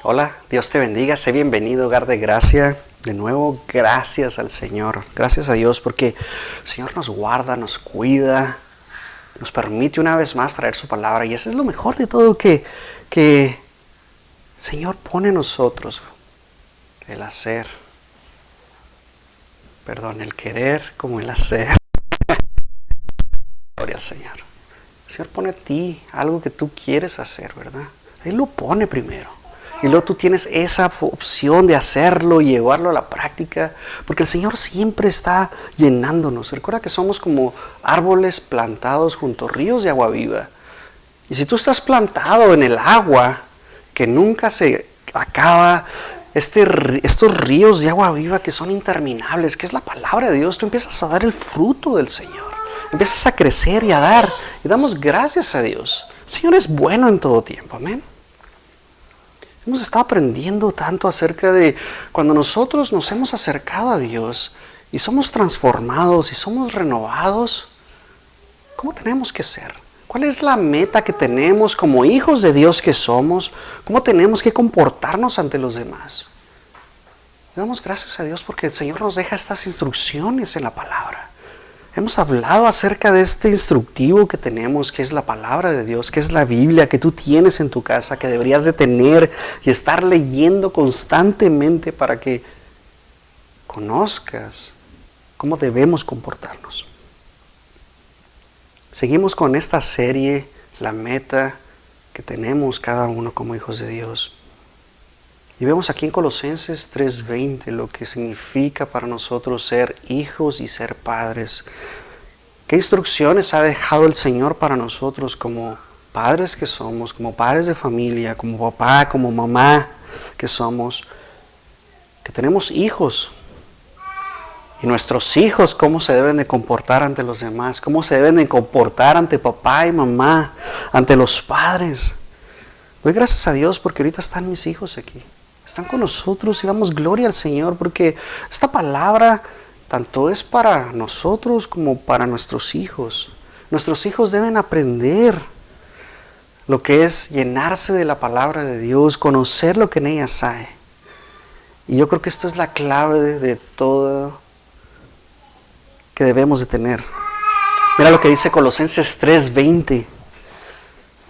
Hola, Dios te bendiga, sé bienvenido, hogar de gracia. De nuevo, gracias al Señor, gracias a Dios porque el Señor nos guarda, nos cuida, nos permite una vez más traer su palabra. Y eso es lo mejor de todo que el Señor pone en nosotros, el hacer, el querer como el hacer. Gloria al Señor. El Señor pone a ti algo que tú quieres hacer, ¿verdad? Él lo pone primero. Y luego tú tienes esa opción de hacerlo y llevarlo a la práctica, porque el Señor siempre está llenándonos. Recuerda que somos como árboles plantados junto a ríos de agua viva. Y si tú estás plantado en el agua, que nunca se acaba, estos ríos de agua viva que son interminables, que es la palabra de Dios, tú empiezas a dar el fruto del Señor. Empiezas a crecer y a dar, y damos gracias a Dios. El Señor es bueno en todo tiempo, amén. Hemos estado aprendiendo tanto acerca de cuando nosotros nos hemos acercado a Dios y somos transformados y somos renovados, ¿cómo tenemos que ser? ¿Cuál es la meta que tenemos como hijos de Dios que somos? ¿Cómo tenemos que comportarnos ante los demás? Le damos gracias a Dios porque el Señor nos deja estas instrucciones en la palabra. Hemos hablado acerca de este instructivo que tenemos, que es la palabra de Dios, que es la Biblia que tú tienes en tu casa, que deberías de tener y estar leyendo constantemente para que conozcas cómo debemos comportarnos. Seguimos con esta serie, la meta que tenemos cada uno como hijos de Dios. Y vemos aquí en Colosenses 3:20 lo que significa para nosotros ser hijos y ser padres. ¿Qué instrucciones ha dejado el Señor para nosotros como padres que somos, como padres de familia, como papá, como mamá que somos? Que tenemos hijos. Y nuestros hijos, ¿cómo se deben de comportar ante los demás? ¿Cómo se deben de comportar ante papá y mamá, ante los padres? Doy gracias a Dios porque ahorita están mis hijos aquí. Están con nosotros y damos gloria al Señor porque esta palabra tanto es para nosotros como para nuestros hijos. Nuestros hijos deben aprender lo que es llenarse de la palabra de Dios, conocer lo que en ella hay. Y yo creo que esto es la clave de todo que debemos de tener. Mira lo que dice Colosenses 3:20.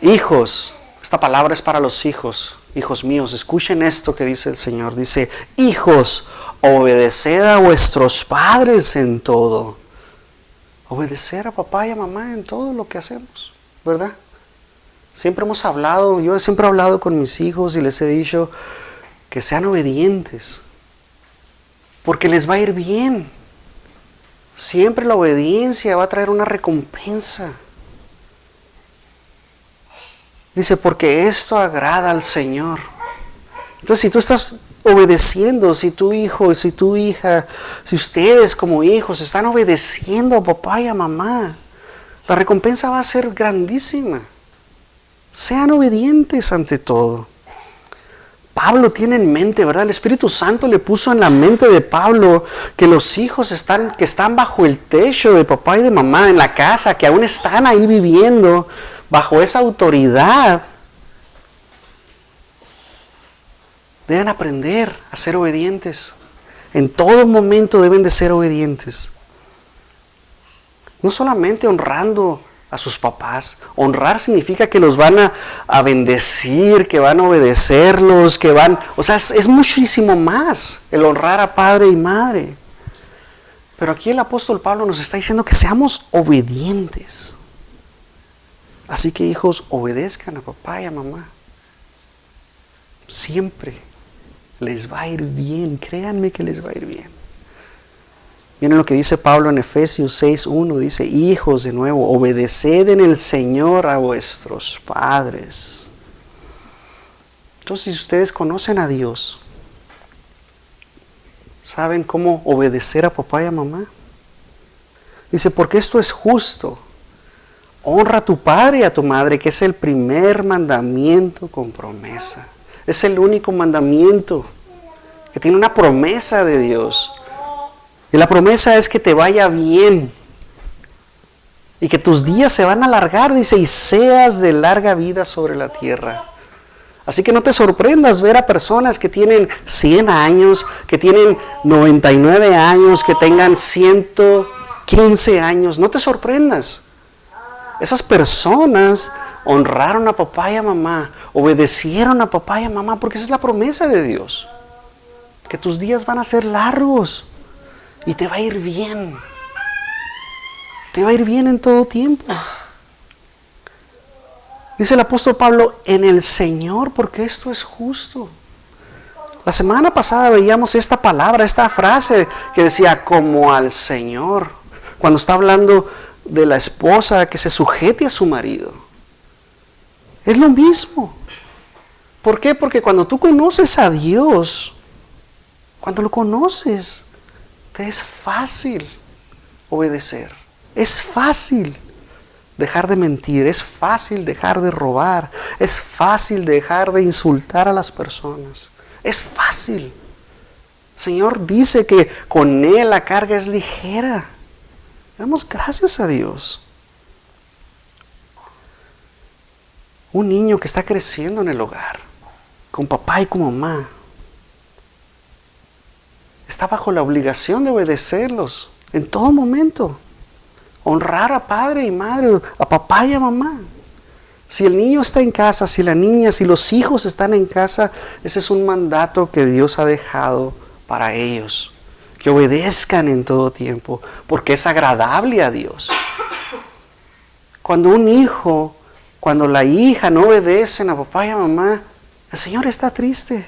Hijos, esta palabra es para los hijos. Hijos míos, escuchen esto que dice el Señor. Dice, hijos, obedeced a vuestros padres en todo. Obedecer a papá y a mamá en todo lo que hacemos, ¿verdad? Siempre hemos hablado, yo siempre he hablado con mis hijos y les he dicho que sean obedientes, porque les va a ir bien. Siempre la obediencia va a traer una recompensa. Dice, porque esto agrada al Señor. Entonces, si tú estás obedeciendo, si tu hijo, si tu hija, si ustedes como hijos están obedeciendo a papá y a mamá, la recompensa va a ser grandísima. Sean obedientes ante todo. Pablo tiene en mente, ¿verdad? El Espíritu Santo le puso en la mente de Pablo que los hijos que están bajo el techo de papá y de mamá, en la casa, que aún están ahí viviendo, bajo esa autoridad, deben aprender a ser obedientes. En todo momento deben de ser obedientes. No solamente honrando a sus papás. Honrar significa que los van a bendecir, que van a obedecerlos, que van... O sea, es muchísimo más el honrar a padre y madre. Pero aquí el apóstol Pablo nos está diciendo que seamos obedientes. Así que hijos, obedezcan a papá y a mamá. Siempre les va a ir bien, créanme que les va a ir bien. Miren lo que dice Pablo en Efesios 6:1, dice, hijos, de nuevo, obedeced en el Señor a vuestros padres. Entonces, si ustedes conocen a Dios, ¿saben cómo obedecer a papá y a mamá? Dice, porque esto es justo. Honra a tu padre y a tu madre, que es el primer mandamiento con promesa. Es el único mandamiento que tiene una promesa de Dios. Y la promesa es que te vaya bien. Y que tus días se van a alargar, dice, y seas de larga vida sobre la tierra. Así que no te sorprendas ver a personas que tienen 100 años, que tienen 99 años, que tengan 115 años. No te sorprendas. Esas personas honraron a papá y a mamá, obedecieron a papá y a mamá, porque esa es la promesa de Dios. Que tus días van a ser largos y te va a ir bien. Te va a ir bien en todo tiempo. Dice el apóstol Pablo, en el Señor, porque esto es justo. La semana pasada veíamos esta palabra, esta frase que decía, como al Señor. Cuando está hablando de la esposa que se sujete a su marido. Es lo mismo. ¿Por qué? Porque cuando tú conoces a Dios, cuando lo conoces, te es fácil obedecer. Es fácil dejar de mentir, es fácil dejar de robar, es fácil dejar de insultar a las personas. Es fácil. El Señor dice que con Él la carga es ligera. Damos gracias a Dios. Un niño que está creciendo en el hogar, con papá y con mamá, está bajo la obligación de obedecerlos en todo momento. Honrar a padre y madre, a papá y a mamá. Si el niño está en casa, si la niña, si los hijos están en casa, ese es un mandato que Dios ha dejado para ellos. Que obedezcan en todo tiempo, porque es agradable a Dios. Cuando un hijo, cuando la hija no obedecen a papá y a mamá, el Señor está triste,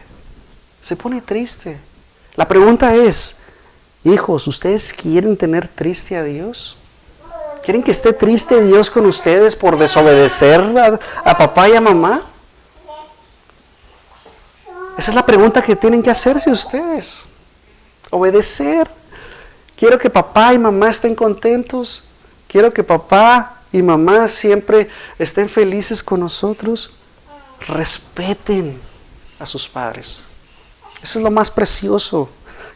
se pone triste. La pregunta es, hijos, ¿ustedes quieren tener triste a Dios? ¿Quieren que esté triste Dios con ustedes por desobedecer a papá y a mamá? Esa es la pregunta que tienen que hacerse ustedes. Obedecer. Quiero que papá y mamá estén contentos. Quiero que papá y mamá siempre estén felices con nosotros. Respeten a sus padres. Eso es lo más precioso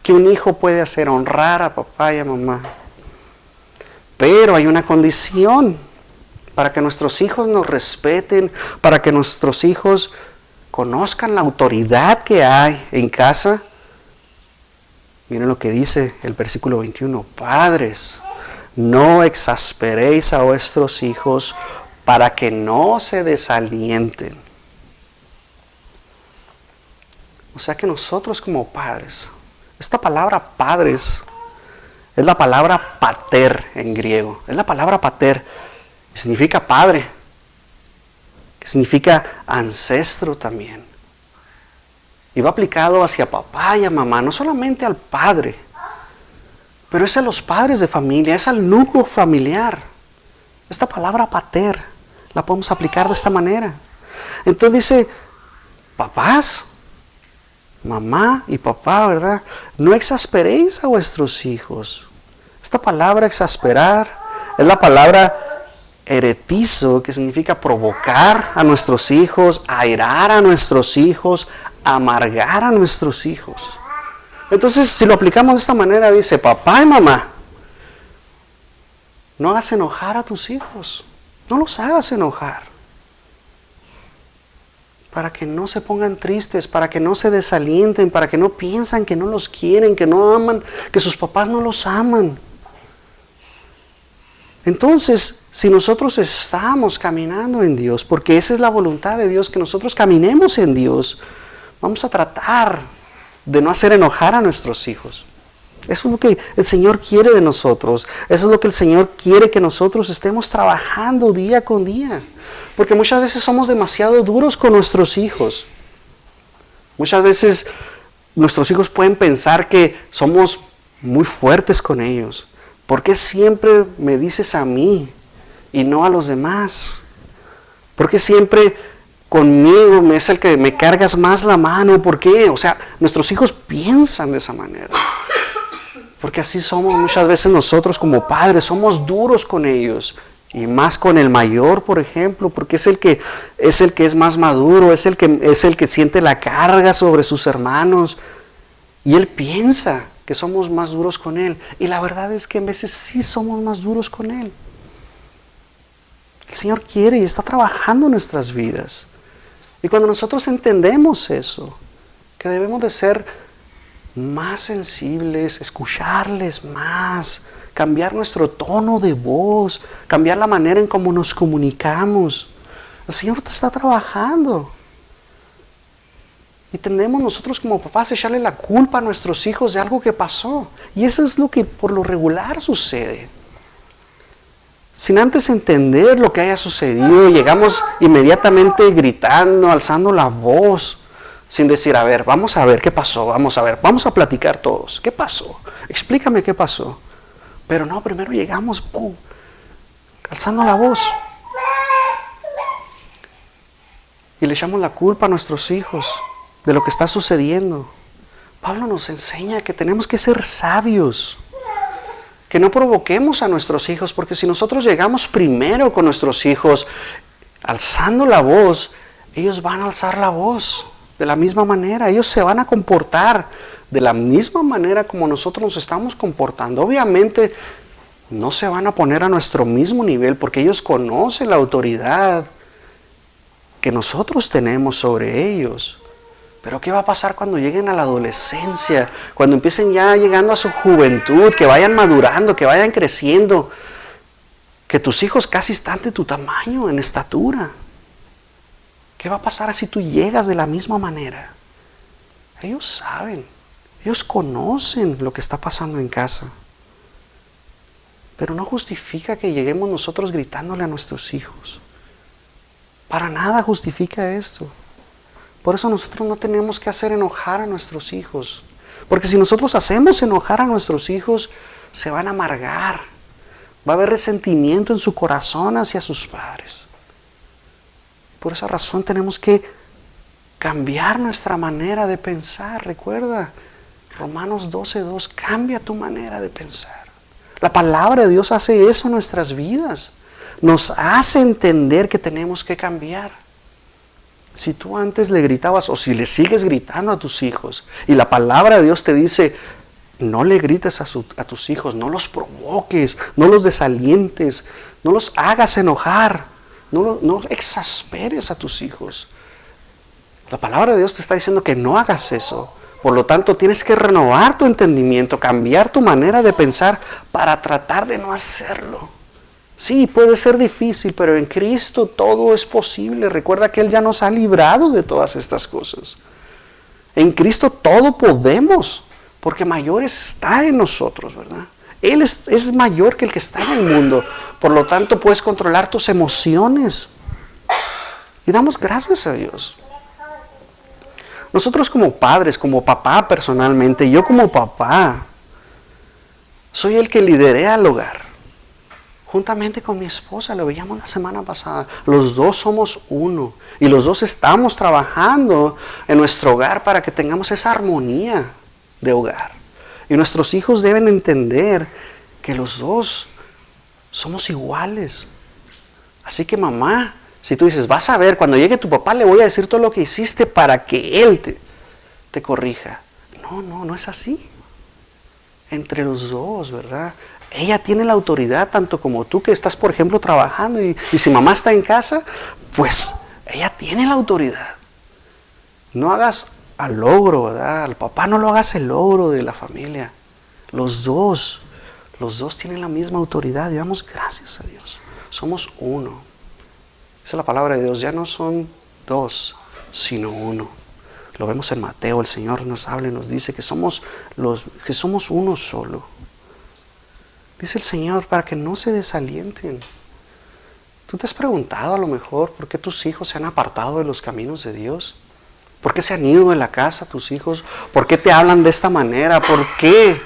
que un hijo puede hacer, honrar a papá y a mamá. Pero hay una condición para que nuestros hijos nos respeten, para que nuestros hijos conozcan la autoridad que hay en casa. Miren lo que dice el versículo 21. Padres, no exasperéis a vuestros hijos para que no se desalienten. O sea que nosotros como padres, esta palabra padres es la palabra pater en griego. Es la palabra pater, que significa padre, que significa ancestro también. Y va aplicado hacia papá y a mamá, no solamente al padre, pero es a los padres de familia, es al núcleo familiar. Esta palabra pater la podemos aplicar de esta manera. Entonces dice, papás, mamá y papá, ¿verdad? No exasperéis a vuestros hijos. Esta palabra exasperar es la palabra heretizo, que significa provocar a nuestros hijos, airar a nuestros hijos, amargar a nuestros hijos. Entonces, si lo aplicamos de esta manera, dice, papá y mamá, no hagas enojar a tus hijos. No los hagas enojar. Para que no se pongan tristes, para que no se desalienten, para que no piensan que no los quieren, que no aman, que sus papás no los aman. Entonces, si nosotros estamos caminando en Dios, porque esa es la voluntad de Dios, que nosotros caminemos en Dios, vamos a tratar de no hacer enojar a nuestros hijos. Eso es lo que el Señor quiere de nosotros. Eso es lo que el Señor quiere que nosotros estemos trabajando día con día. Porque muchas veces somos demasiado duros con nuestros hijos. Muchas veces nuestros hijos pueden pensar que somos muy fuertes con ellos. ¿Por qué siempre me dices a mí y no a los demás? ¿Por qué siempre conmigo es el que me cargas más la mano? ¿Por qué? O sea, nuestros hijos piensan de esa manera. Porque así somos muchas veces nosotros como padres, somos duros con ellos. Y más con el mayor, por ejemplo, porque es el que es más maduro, es el que siente la carga sobre sus hermanos. Y él piensa que somos más duros con él. Y la verdad es que en veces sí somos más duros con él. El Señor quiere y está trabajando en nuestras vidas. Y cuando nosotros entendemos eso, que debemos de ser más sensibles, escucharles más, cambiar nuestro tono de voz, cambiar la manera en cómo nos comunicamos, el Señor te está trabajando. Y tendemos nosotros como papás a echarle la culpa a nuestros hijos de algo que pasó. Y eso es lo que por lo regular sucede. Sin antes entender lo que haya sucedido, llegamos inmediatamente gritando, alzando la voz, sin decir, a ver qué pasó, vamos a platicar todos. ¿Qué pasó? Explícame qué pasó. Pero no, primero llegamos, ¡pum!, alzando la voz. Y le echamos la culpa a nuestros hijos de lo que está sucediendo. Pablo nos enseña que tenemos que ser sabios, que no provoquemos a nuestros hijos, porque si nosotros llegamos primero con nuestros hijos alzando la voz, ellos van a alzar la voz de la misma manera, ellos se van a comportar de la misma manera como nosotros nos estamos comportando. Obviamente no se van a poner a nuestro mismo nivel, porque ellos conocen la autoridad que nosotros tenemos sobre ellos. Pero ¿qué va a pasar cuando lleguen a la adolescencia? Cuando empiecen ya llegando a su juventud, que vayan madurando, que vayan creciendo, que tus hijos casi están de tu tamaño en estatura. ¿Qué va a pasar si tú llegas de la misma manera? Ellos saben, ellos conocen lo que está pasando en casa. Pero no justifica que lleguemos nosotros gritándole a nuestros hijos. Para nada justifica esto. Por eso nosotros no tenemos que hacer enojar a nuestros hijos. Porque si nosotros hacemos enojar a nuestros hijos, se van a amargar. Va a haber resentimiento en su corazón hacia sus padres. Por esa razón tenemos que cambiar nuestra manera de pensar. Recuerda, Romanos 12:2, cambia tu manera de pensar. La palabra de Dios hace eso en nuestras vidas. Nos hace entender que tenemos que cambiar. Si tú antes le gritabas o si le sigues gritando a tus hijos y la palabra de Dios te dice, no le grites a tus hijos, no los provoques, no los desalientes, no los hagas enojar, no exasperes a tus hijos. La palabra de Dios te está diciendo que no hagas eso. Por lo tanto, tienes que renovar tu entendimiento, cambiar tu manera de pensar para tratar de no hacerlo. Sí, puede ser difícil, pero en Cristo todo es posible. Recuerda que Él ya nos ha librado de todas estas cosas. En Cristo todo podemos, porque mayor está en nosotros, ¿verdad? Él es mayor que el que está en el mundo. Por lo tanto, puedes controlar tus emociones. Y damos gracias a Dios. Nosotros como padres, como papá personalmente, yo como papá, soy el que lideré al hogar. Juntamente con mi esposa, lo veíamos la semana pasada. Los dos somos uno. Y los dos estamos trabajando en nuestro hogar para que tengamos esa armonía de hogar. Y nuestros hijos deben entender que los dos somos iguales. Así que mamá, si tú dices, vas a ver, cuando llegue tu papá le voy a decir todo lo que hiciste para que él te corrija. No es así. Entre los dos, ¿verdad? Ella tiene la autoridad, tanto como tú que estás, por ejemplo, trabajando y si mamá está en casa, pues ella tiene la autoridad. No hagas al logro, ¿verdad? Al papá no lo hagas el logro de la familia. Los dos tienen la misma autoridad y damos gracias a Dios. Somos uno. Esa es la palabra de Dios, ya no son dos, sino uno. Lo vemos en Mateo, el Señor nos habla y nos dice que somos uno solo. Dice el Señor, para que no se desalienten. ¿Tú te has preguntado a lo mejor por qué tus hijos se han apartado de los caminos de Dios? ¿Por qué se han ido de la casa tus hijos? ¿Por qué te hablan de esta manera? ¿Por qué?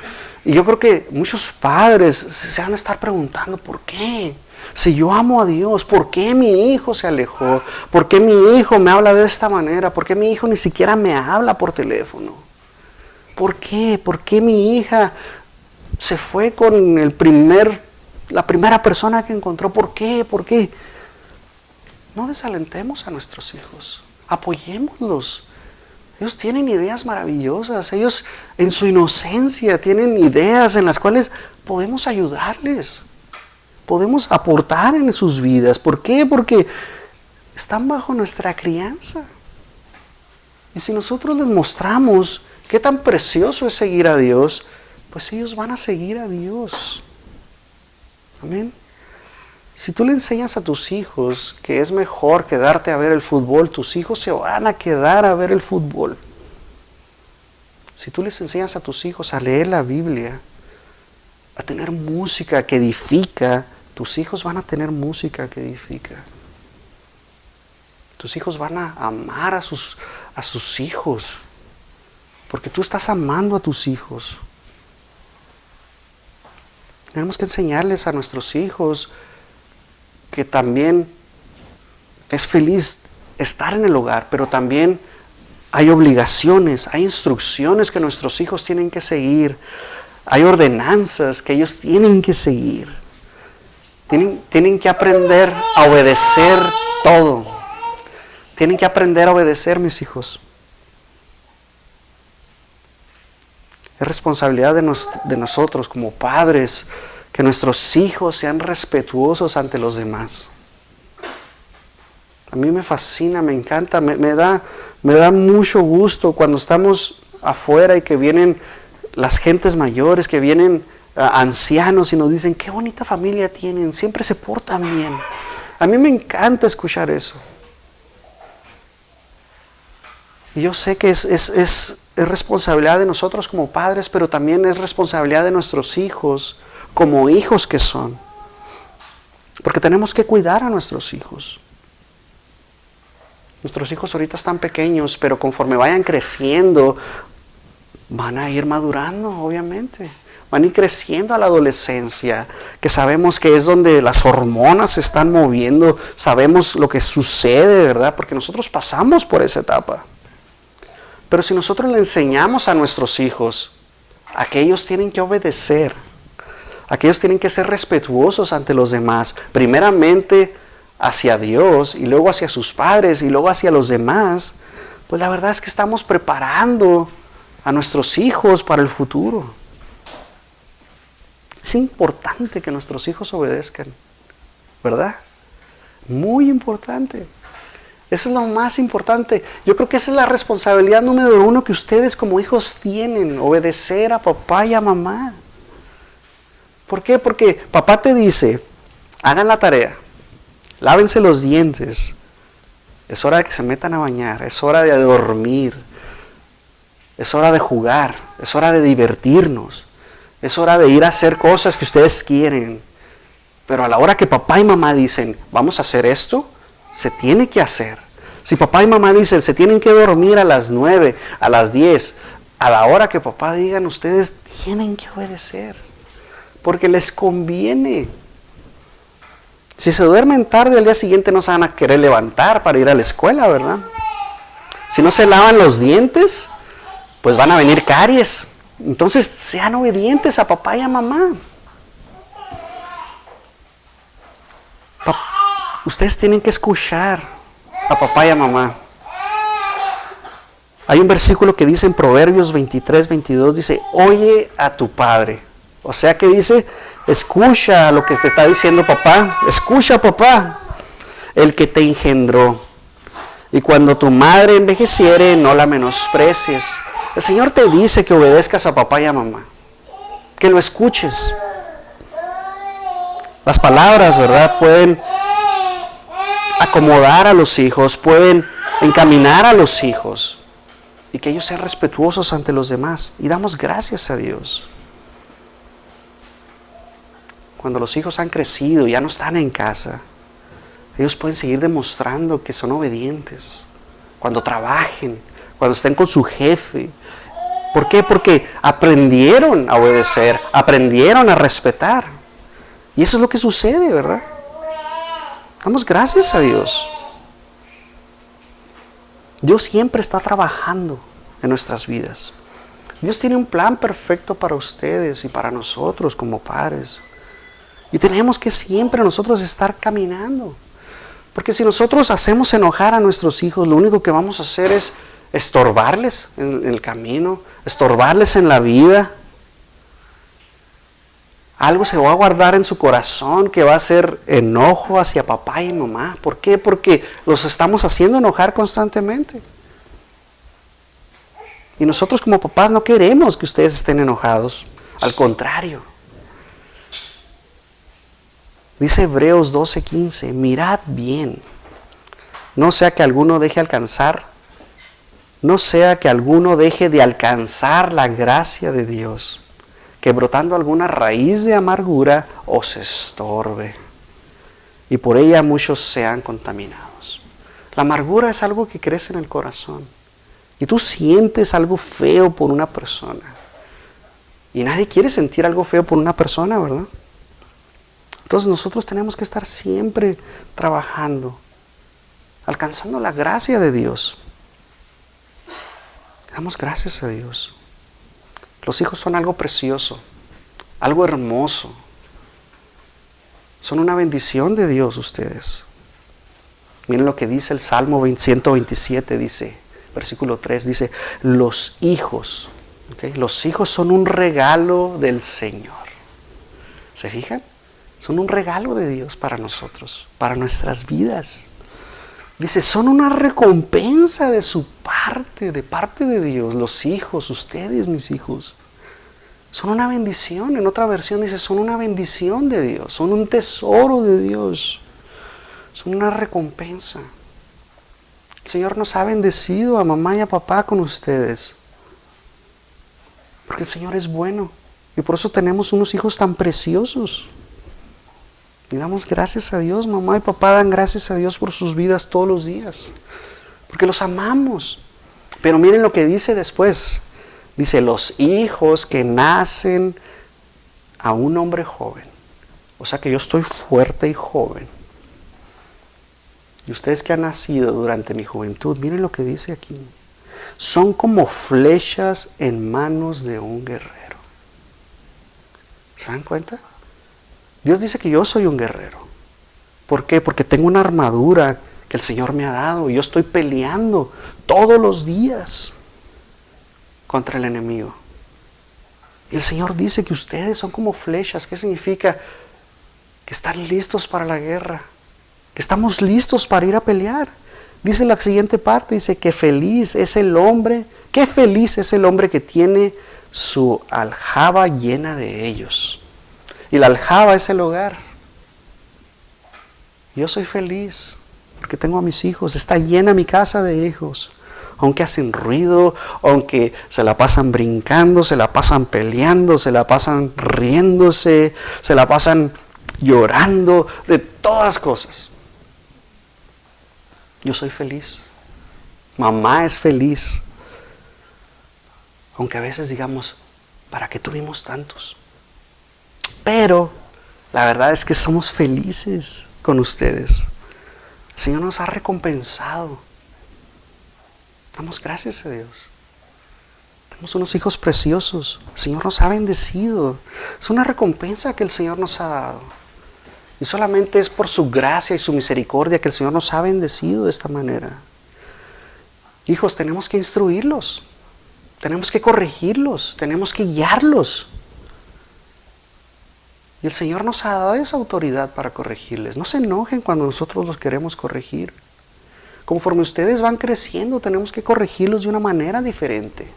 Y yo creo que muchos padres se van a estar preguntando, ¿por qué? Si yo amo a Dios, ¿por qué mi hijo se alejó? ¿Por qué mi hijo me habla de esta manera? ¿Por qué mi hijo ni siquiera me habla por teléfono? ¿Por qué? ¿Por qué mi hija se fue con la primera persona que encontró? ¿Por qué? ¿Por qué? No desalentemos a nuestros hijos. Apoyémoslos. Ellos tienen ideas maravillosas. Ellos en su inocencia tienen ideas en las cuales podemos ayudarles. Podemos aportar en sus vidas. ¿Por qué? Porque están bajo nuestra crianza. Y si nosotros les mostramos qué tan precioso es seguir a Dios, pues ellos van a seguir a Dios. Amén. Si tú le enseñas a tus hijos que es mejor quedarte a ver el fútbol, tus hijos se van a quedar a ver el fútbol. Si tú les enseñas a tus hijos a leer la Biblia, a tener música que edifica, tus hijos van a tener música que edifica. Tus hijos van a amar a sus hijos, porque tú estás amando a tus hijos. Tenemos que enseñarles a nuestros hijos que también es feliz estar en el hogar, pero también hay obligaciones, hay instrucciones que nuestros hijos tienen que seguir, hay ordenanzas que ellos tienen que seguir. Tienen que aprender a obedecer todo. Tienen que aprender a obedecer, mis hijos. Es responsabilidad de nosotros como padres que nuestros hijos sean respetuosos ante los demás. A mí me fascina, me encanta, me da mucho gusto cuando estamos afuera y que vienen las gentes mayores, que vienen ancianos y nos dicen, qué bonita familia tienen, siempre se portan bien. A mí me encanta escuchar eso. Y yo sé que es responsabilidad de nosotros como padres, pero también es responsabilidad de nuestros hijos, como hijos que son. Porque tenemos que cuidar a nuestros hijos. Nuestros hijos ahorita están pequeños, pero conforme vayan creciendo, van a ir madurando, obviamente. Van a ir creciendo a la adolescencia, que sabemos que es donde las hormonas se están moviendo, sabemos lo que sucede, ¿verdad? Porque nosotros pasamos por esa etapa. Pero si nosotros le enseñamos a nuestros hijos a que ellos tienen que obedecer, a que ellos tienen que ser respetuosos ante los demás, primeramente hacia Dios y luego hacia sus padres y luego hacia los demás, pues la verdad es que estamos preparando a nuestros hijos para el futuro. Es importante que nuestros hijos obedezcan, ¿verdad? Muy importante. Eso es lo más importante. Yo creo que esa es la responsabilidad número 1 que ustedes como hijos tienen, obedecer a papá y a mamá. ¿Por qué? Porque papá te dice, hagan la tarea, lávense los dientes, es hora de que se metan a bañar, es hora de dormir, es hora de jugar, es hora de divertirnos, es hora de ir a hacer cosas que ustedes quieren. Pero a la hora que papá y mamá dicen, vamos a hacer esto, se tiene que hacer. Si papá y mamá dicen, se tienen que dormir a las 9, a las 10, a la hora que papá digan, ustedes tienen que obedecer. Porque les conviene. Si se duermen tarde, al día siguiente no se van a querer levantar para ir a la escuela, ¿verdad? Si no se lavan los dientes, pues van a venir caries. Entonces, sean obedientes a papá y a mamá. Ustedes tienen que escuchar a papá y a mamá. Hay un versículo que dice en Proverbios 23, 22, dice, oye a tu padre. O sea que dice, escucha lo que te está diciendo papá. Escucha papá, el que te engendró. Y cuando tu madre envejeciere, no la menosprecies. El Señor te dice que obedezcas a papá y a mamá. Que lo escuches. Las palabras, ¿verdad? Pueden acomodar a los hijos, pueden encaminar a los hijos. Y que ellos sean respetuosos ante los demás. Y damos gracias a Dios. Cuando los hijos han crecido, ya no están en casa, ellos pueden seguir demostrando que son obedientes. Cuando trabajen, cuando estén con su jefe. ¿Por qué? Porque aprendieron a obedecer, aprendieron a respetar. Y eso es lo que sucede, ¿verdad? Damos gracias a Dios. Dios siempre está trabajando en nuestras vidas. Dios tiene un plan perfecto para ustedes y para nosotros como padres. Y tenemos que siempre nosotros estar caminando. Porque si nosotros hacemos enojar a nuestros hijos, lo único que vamos a hacer es estorbarles en el camino, estorbarles en la vida. Algo se va a guardar en su corazón que va a ser enojo hacia papá y mamá. ¿Por qué? Porque los estamos haciendo enojar constantemente. Y nosotros como papás no queremos que ustedes estén enojados. Al contrario. Dice Hebreos 12:15, mirad bien, no sea que alguno deje de alcanzar la gracia de Dios, que brotando alguna raíz de amargura os estorbe, y por ella muchos sean contaminados. La amargura es algo que crece en el corazón, y tú sientes algo feo por una persona, y nadie quiere sentir algo feo por una persona, ¿verdad? Entonces nosotros tenemos que estar siempre trabajando, alcanzando la gracia de Dios. Damos gracias a Dios. Los hijos son algo precioso, algo hermoso. Son una bendición de Dios ustedes. Miren lo que dice el Salmo 127, dice, versículo 3, dice, los hijos son un regalo del Señor. ¿Se fijan? Son un regalo de Dios para nosotros, para nuestras vidas. Dice, son una recompensa de su parte, de parte de Dios. Los hijos, ustedes, mis hijos, son una bendición. En otra versión dice, son una bendición de Dios, son un tesoro de Dios. Son una recompensa. El Señor nos ha bendecido a mamá y a papá con ustedes. Porque el Señor es bueno. Y por eso tenemos unos hijos tan preciosos. Y damos gracias a Dios, mamá y papá dan gracias a Dios por sus vidas todos los días. Porque los amamos. Pero miren lo que dice después. Dice, los hijos que nacen a un hombre joven. O sea que yo estoy fuerte y joven. Y ustedes que han nacido durante mi juventud, miren lo que dice aquí. Son como flechas en manos de un guerrero. ¿Se dan cuenta? Dios dice que yo soy un guerrero. ¿Por qué? Porque tengo una armadura que el Señor me ha dado y yo estoy peleando todos los días contra el enemigo. Y el Señor dice que ustedes son como flechas. ¿Qué significa? Que están listos para la guerra, que estamos listos para ir a pelear. Dice la siguiente parte, dice que feliz es el hombre, qué feliz es el hombre que tiene su aljaba llena de ellos. Y la aljaba es el hogar. Yo soy feliz porque tengo a mis hijos. Está llena mi casa de hijos. Aunque hacen ruido, aunque se la pasan brincando, se la pasan peleando, se la pasan riéndose, se la pasan llorando, de todas cosas. Yo soy feliz. Mamá es feliz. Aunque a veces digamos, ¿para qué tuvimos tantos? Pero la verdad es que somos felices con ustedes. El Señor nos ha recompensado. Damos gracias a Dios. Tenemos unos hijos preciosos. El Señor nos ha bendecido. Es una recompensa que el Señor nos ha dado. Y solamente es por su gracia y su misericordia que el Señor nos ha bendecido de esta manera. Hijos, tenemos que instruirlos. Tenemos que corregirlos. Tenemos que guiarlos. Y el Señor nos ha dado esa autoridad para corregirles. No se enojen cuando nosotros los queremos corregir. Conforme ustedes van creciendo, tenemos que corregirlos de una manera diferente.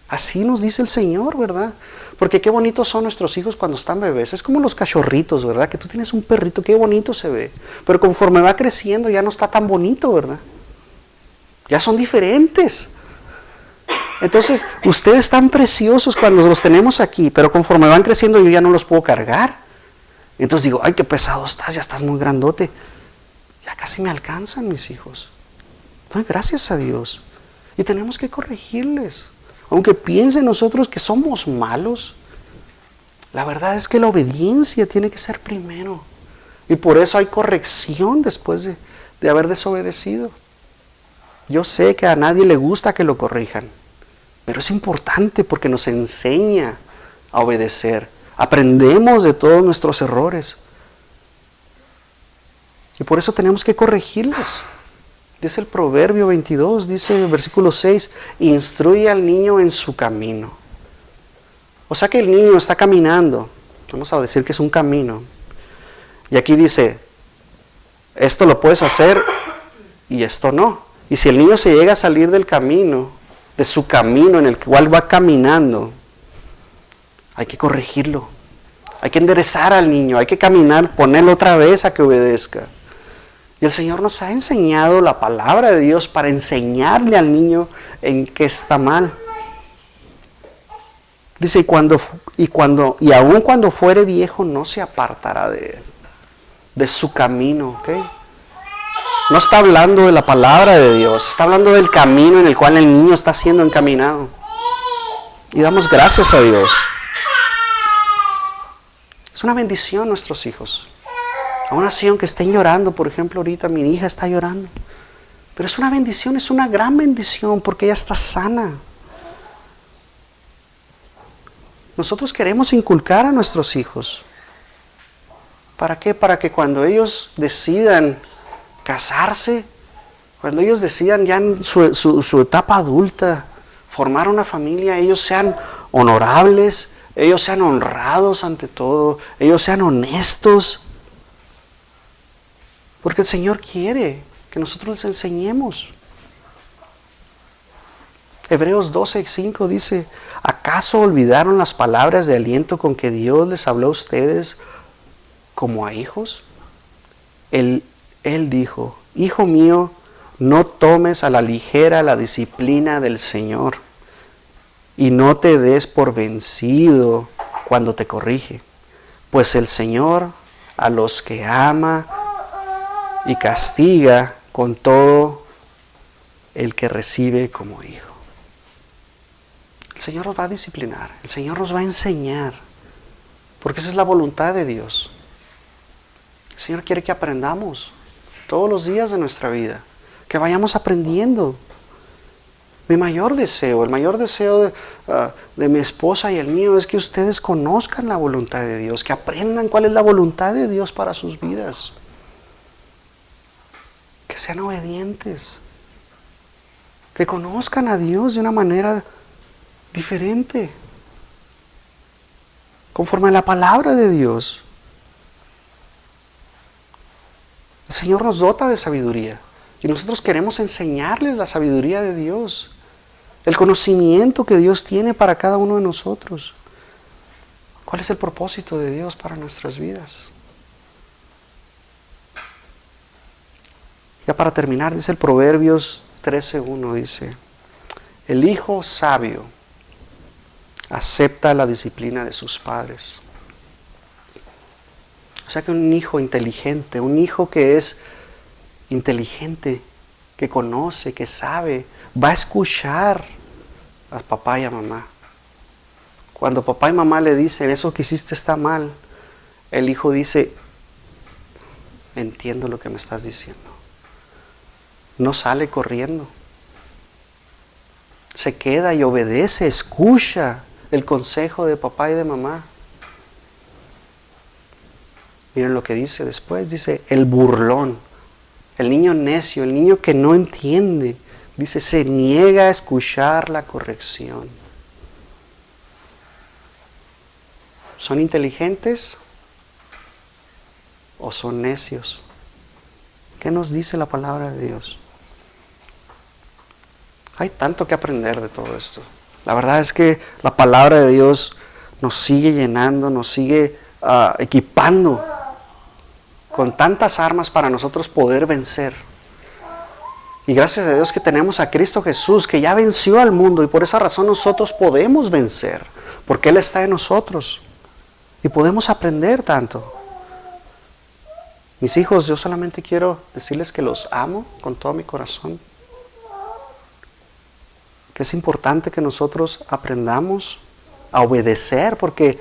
Así nos dice el Señor, ¿verdad? Porque qué bonitos son nuestros hijos cuando están bebés. Es como los cachorritos, ¿verdad? Que tú tienes un perrito, qué bonito se ve. Pero conforme va creciendo ya no está tan bonito, ¿verdad? Ya son diferentes. Entonces, ustedes están preciosos cuando los tenemos aquí, pero conforme van creciendo yo ya no los puedo cargar. Entonces digo, ay, qué pesado estás, ya estás muy grandote. Ya casi me alcanzan mis hijos. Doy gracias a Dios. Y tenemos que corregirles. Aunque piensen nosotros que somos malos, la verdad es que la obediencia tiene que ser primero. Y por eso hay corrección después de haber desobedecido. Yo sé que a nadie le gusta que lo corrijan, pero es importante porque nos enseña a obedecer. Aprendemos de todos nuestros errores. Y por eso tenemos que corregirles. Dice el Proverbio 22, dice en el versículo 6, instruye al niño en su camino. O sea que el niño está caminando. Vamos a decir que es un camino. Y aquí dice, esto lo puedes hacer y esto no. Y si el niño se llega a salir del camino, de su camino en el cual va caminando, hay que corregirlo. Hay que enderezar al niño, hay que caminar, ponerlo otra vez a que obedezca. Y el Señor nos ha enseñado la palabra de Dios para enseñarle al niño en qué está mal. Dice, y aun cuando fuere viejo no se apartará de él, de su camino, ¿ok? No está hablando de la palabra de Dios, está hablando del camino en el cual el niño está siendo encaminado. Y damos gracias a Dios. Es una bendición nuestros hijos. Aún así, aunque estén llorando, por ejemplo, ahorita mi hija está llorando. Pero es una bendición, es una gran bendición porque ella está sana. Nosotros queremos inculcar a nuestros hijos. ¿Para qué? Para que cuando ellos decidan casarse, cuando ellos decidan ya en su etapa adulta, formar una familia, ellos sean honorables, ellos sean honrados ante todo, ellos sean honestos. Porque el Señor quiere que nosotros les enseñemos. Hebreos 12:5 dice, ¿acaso olvidaron las palabras de aliento con que Dios les habló a ustedes como a hijos? Él dijo, hijo mío, no tomes a la ligera la disciplina del Señor y no te des por vencido cuando te corrige, pues el Señor a los que ama y castiga con todo el que recibe como hijo. El Señor nos va a disciplinar, el Señor nos va a enseñar, porque esa es la voluntad de Dios. El Señor quiere que aprendamos todos los días de nuestra vida, que vayamos aprendiendo. Mi mayor deseo, el mayor deseo de mi esposa y el mío es que ustedes conozcan la voluntad de Dios, que aprendan cuál es la voluntad de Dios para sus vidas. Que sean obedientes, que conozcan a Dios de una manera diferente, conforme a la palabra de Dios. El Señor nos dota de sabiduría y nosotros queremos enseñarles la sabiduría de Dios, el conocimiento que Dios tiene para cada uno de nosotros. ¿Cuál es el propósito de Dios para nuestras vidas? Ya para terminar, dice el Proverbios 13:1, dice, el hijo sabio acepta la disciplina de sus padres. O sea que un hijo inteligente, un hijo que es inteligente, que conoce, que sabe, va a escuchar a papá y a mamá. Cuando papá y mamá le dicen, eso que hiciste está mal, el hijo dice, entiendo lo que me estás diciendo. No sale corriendo. Se queda y obedece, escucha el consejo de papá y de mamá. Miren lo que dice después, dice el burlón, el niño necio, el niño que no entiende, dice se niega a escuchar la corrección. ¿Son inteligentes o son necios? ¿Qué nos dice la palabra de Dios? Hay tanto que aprender de todo esto. La verdad es que la palabra de Dios nos sigue llenando, nos sigue equipando con tantas armas para nosotros poder vencer. Y gracias a Dios que tenemos a Cristo Jesús, que ya venció al mundo, y por esa razón nosotros podemos vencer, porque Él está en nosotros y podemos aprender tanto. Mis hijos, yo solamente quiero decirles que los amo con todo mi corazón, que es importante que nosotros aprendamos a obedecer, porque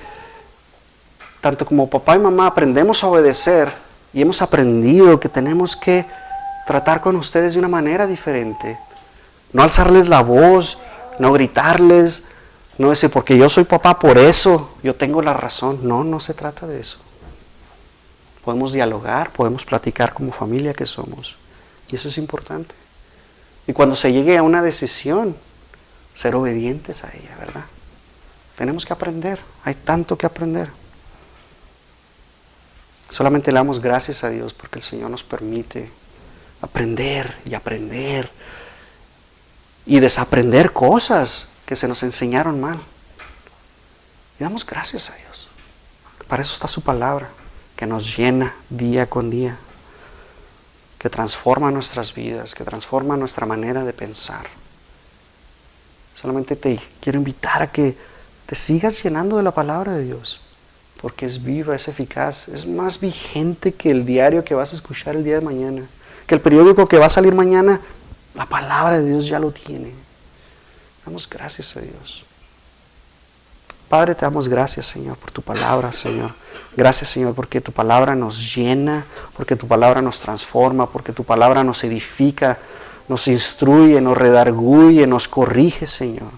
tanto como papá y mamá aprendemos a obedecer y hemos aprendido que tenemos que tratar con ustedes de una manera diferente. No alzarles la voz, no gritarles, no decir porque yo soy papá, por eso yo tengo la razón. No, no se trata de eso. Podemos dialogar, podemos platicar como familia que somos. Y eso es importante. Y cuando se llegue a una decisión, ser obedientes a ella, ¿verdad? Tenemos que aprender, hay tanto que aprender. Solamente le damos gracias a Dios porque el Señor nos permite aprender y aprender y desaprender cosas que se nos enseñaron mal. Y damos gracias a Dios. Para eso está su palabra, que nos llena día con día, que transforma nuestras vidas, que transforma nuestra manera de pensar. Solamente te quiero invitar a que te sigas llenando de la palabra de Dios, porque es viva, es eficaz, es más vigente que el diario que vas a escuchar el día de mañana, que el periódico que va a salir mañana. La palabra de Dios ya lo tiene. Damos gracias a Dios. Padre, te damos gracias, Señor, por tu palabra, Señor. Gracias, Señor, porque tu palabra nos llena, porque tu palabra nos transforma, porque tu palabra nos edifica, nos instruye, nos redarguye, nos corrige, Señor.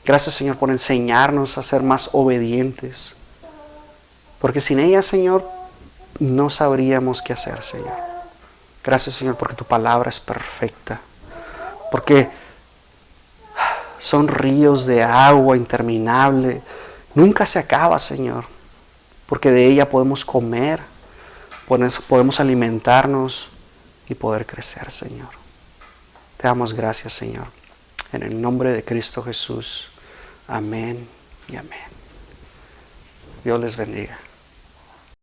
Gracias, Señor, por enseñarnos a ser más obedientes. Porque sin ella, Señor, no sabríamos qué hacer, Señor. Gracias, Señor, porque tu palabra es perfecta. Porque son ríos de agua interminable. Nunca se acaba, Señor. Porque de ella podemos comer, podemos alimentarnos y poder crecer, Señor. Te damos gracias, Señor. En el nombre de Cristo Jesús. Amén y amén. Dios les bendiga.